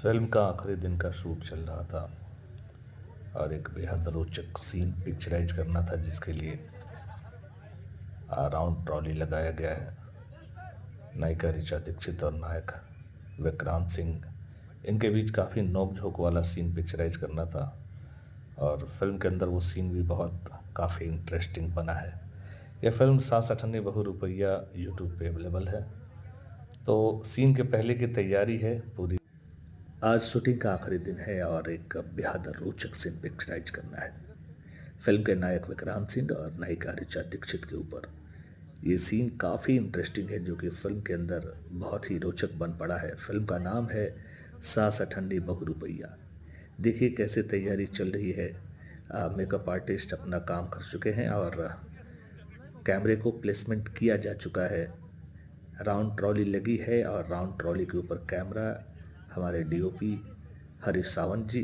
Film का आखिरी दिन का शूट चल रहा था और एक बेहद रोचक सीन पिक्चराइज करना था जिसके लिए राउंड ट्रॉली लगाया गया है। नायिका ऋचा दीक्षित और नायक विक्रांत सिंह, इनके बीच काफ़ी नोक झोंक वाला सीन पिक्चराइज करना था और फिल्म के अंदर वो सीन भी बहुत काफ़ी इंटरेस्टिंग बना है। यह फिल्म 67 बहु रुपया यूट्यूब पे अवेलेबल है। तो सीन के पहले की तैयारी है पूरी। आज शूटिंग का आखिरी दिन है और एक बेहद रोचक सीन पिक्चराइज करना है फिल्म के नायक विक्रांत सिंह और नायिका ऋचा दीक्षित के ऊपर। ये सीन काफ़ी इंटरेस्टिंग है जो कि फिल्म के अंदर बहुत ही रोचक बन पड़ा है। फिल्म का नाम है सास अठंडी बहु रुपया। देखिए कैसे तैयारी चल रही है। मेकअप आर्टिस्ट अपना काम कर चुके हैं और कैमरे को प्लेसमेंट किया जा चुका है। राउंड ट्रॉली लगी है और राउंड ट्रॉली के ऊपर कैमरा हमारे डीओपी हरीश सावंत जी